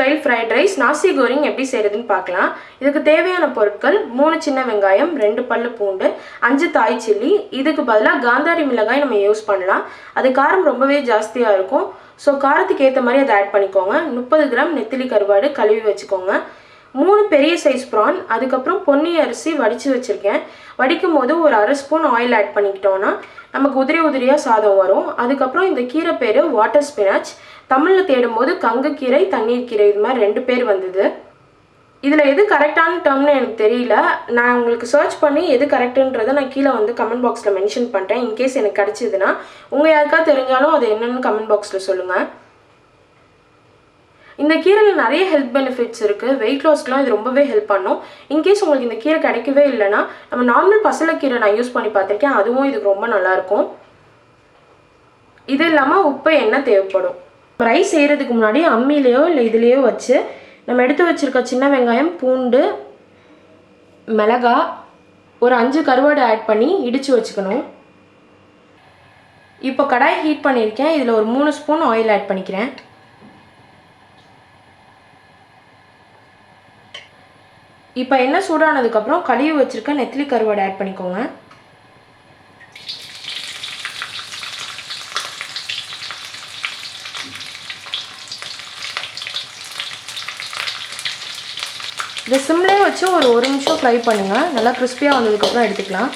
Style fried rice நாசி கோரிங் எப்படி செய்கிறதுன்னு பார்க்கலாம். இதுக்கு தேவையான பொருட்கள் 3 சின்ன வெங்காயம், 2 பல்லு பூண்டு, 5 தாய் சில்லி. இதுக்கு பதிலாக காந்தாரி மிளகாய் நம்ம யூஸ் பண்ணலாம். அது காரம் ரொம்பவே ஜாஸ்தியாக இருக்கும். ஸோ காரத்துக்கு ஏற்ற மாதிரி அதை ஆட் பண்ணிக்கோங்க. 30 கிராம் நெத்திலி கருவாடு கழுவி வச்சுக்கோங்க. 3 பெரிய சைஸ் ப்ரான், அதுக்கப்புறம் பொன்னி அரிசி வடித்து வச்சுருக்கேன். வடிக்கும் போது ஒரு அரை ஸ்பூன் ஆயில் ஆட் பண்ணிக்கிட்டோன்னா நமக்கு உதிரி உதிரியாக சாதம் வரும். அதுக்கப்புறம் இந்த கீரை பேர் வாட்டர் ஸ்பினாச். தமிழில் தேடும்போது கங்கக்கீரை, தண்ணீர் கீரை, இது மாதிரி 2 பேர் வந்தது. இதில் எது கரெக்டான டேர்ம்னு எனக்கு தெரியல. நான் உங்களுக்கு சர்ச் பண்ணி எது கரெக்டுன்றதை நான் கீழே வந்து கமெண்ட் பாக்ஸில் மென்ஷன் பண்ணுறேன். இன்கேஸ் எனக்கு கிடச்சிதுன்னா உங்கள் யாருக்காவது தெரிஞ்சாலும் அது என்னென்னு கமெண்ட் பாக்ஸில் சொல்லுங்கள். இந்த கீரையில் நிறைய ஹெல்த் பெனிஃபிட்ஸ் இருக்குது. வெயிட் லாஸ்க்குலாம் இது ரொம்பவே ஹெல்ப் பண்ணும். இன்கேஸ் உங்களுக்கு இந்த கீரை கிடைக்கவே இல்லைன்னா நம்ம நார்மல் பசலைக்கீரை நான் யூஸ் பண்ணி பார்த்துருக்கேன். அதுவும் இதுக்கு ரொம்ப நல்லாயிருக்கும். இது இல்லாமல் உப்பு, எண்ணெய் தேவைப்படும். ரைஸ் செய்கிறதுக்கு முன்னாடி அம்மிலேயோ இல்லை இதுலேயோ வச்சு நம்ம எடுத்து வச்சுருக்க சின்ன வெங்காயம், பூண்டு, மிளகாய், ஒரு 5 கருவாடு ஆட் பண்ணி இடித்து வச்சுக்கணும். இப்போ கடாய் ஹீட் பண்ணியிருக்கேன். இதில் ஒரு 3 ஸ்பூன் ஆயில் ஆட் பண்ணிக்கிறேன். இப்போ எண்ணெய் சூடானதுக்கப்புறம் கழுவி வச்சுருக்க நெத்திலி கருவாடு ஆட் பண்ணிக்கோங்க. இதை சிம்லேயே வச்சு ஒரு நிமிஷம் ஃப்ரை பண்ணுங்கள். நல்லா கிறிஸ்பியாக வந்ததுக்கப்புறம் எடுத்துக்கலாம்.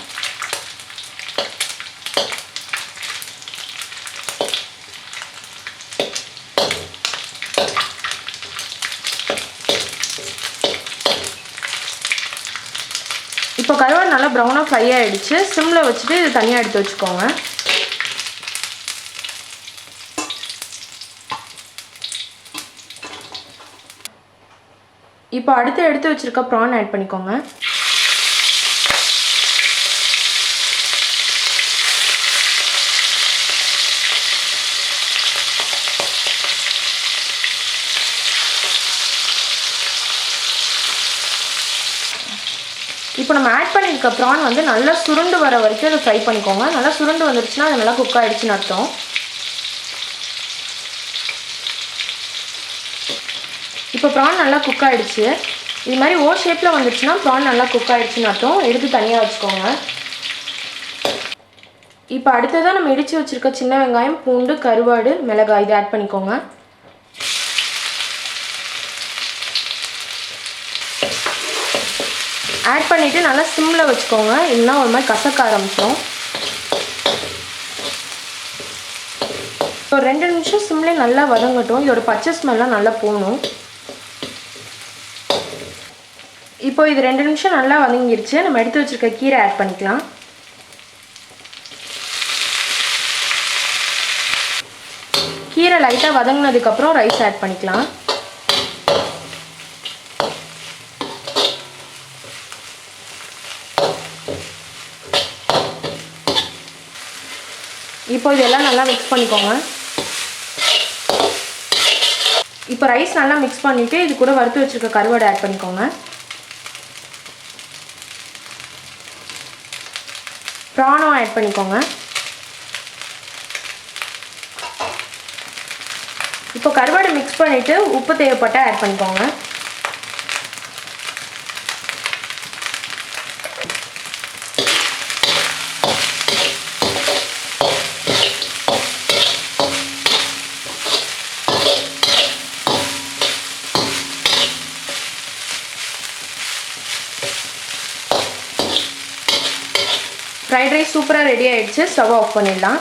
இப்போ கருவாடு நல்லா ப்ரௌனாக ஃப்ரை ஆகிடுச்சு. சிம்மில் வச்சுட்டு இது தனியாக எடுத்து வச்சுக்கோங்க. இப்போ அடுத்து எடுத்து வச்சுருக்க ப்ரான் ஆட் பண்ணிக்கோங்க. இப்போ நம்ம ஆட் பண்ணியிருக்க ப்ரான் வந்து நல்லா சுருண்டு வர வரைக்கும் அதை ஃப்ரை பண்ணிக்கோங்க. நல்லா சுருண்டு வந்துருச்சுன்னா அது நல்லா குக் ஆகிடுச்சுன்னு அர்த்தம். இப்போ ப்ரான் நல்லா குக் ஆகிடுச்சு. இது மாதிரி ஓ ஷேப்பில் வந்துருச்சுன்னா ப்ரான் நல்லா குக் ஆகிடுச்சுன்னு அர்த்தம். எடுத்து தனியாக வச்சுக்கோங்க. இப்போ அடுத்ததாக நம்ம இடித்து வச்சுருக்க சின்ன வெங்காயம், பூண்டு, கருவாடு, மிளகாய் இது ஆட் பண்ணிக்கோங்க. ஆட் பண்ணிவிட்டு நல்லா சிம்மில் வச்சுக்கோங்க. இல்லைன்னா ஒரு மாதிரி கசக்க ஆரம்பிச்சிடும். ஒரு 2 நிமிஷம் சிம்லேயே நல்லா வதங்கட்டும். இதோட பச்சை ஸ்மெல்லாம் நல்லா போகணும். இப்போ இது 2 நிமிஷம் நல்லா வதங்கிருச்சு. நம்ம எடுத்து வச்சுருக்க கீரை ஆட் பண்ணிக்கலாம். கீரை லைட்டாக வதங்கினதுக்கப்புறம் ரைஸ் ஆட் பண்ணிக்கலாம். இப்போ இதெல்லாம் நல்லா மிக்ஸ் பண்ணிக்கோங்க. இப்போ ரைஸ் நல்லா மிக்ஸ் பண்ணிவிட்டு இது கூட வறுத்து வச்சுருக்க கருவாடு ஆட் பண்ணிக்கோங்க. ப்ரானும் ஆட் பண்ணிக்கோங்க. இப்போ கருவாடு மிக்ஸ் பண்ணிவிட்டு உப்பு தேவைப்பட்டால் ஆட் பண்ணிக்கோங்க. ஃப்ரைட் ரைஸ் சூப்பராக ரெடி ஆகிடுச்சு. ஸ்டவ் ஆஃப் பண்ணிடலாம்.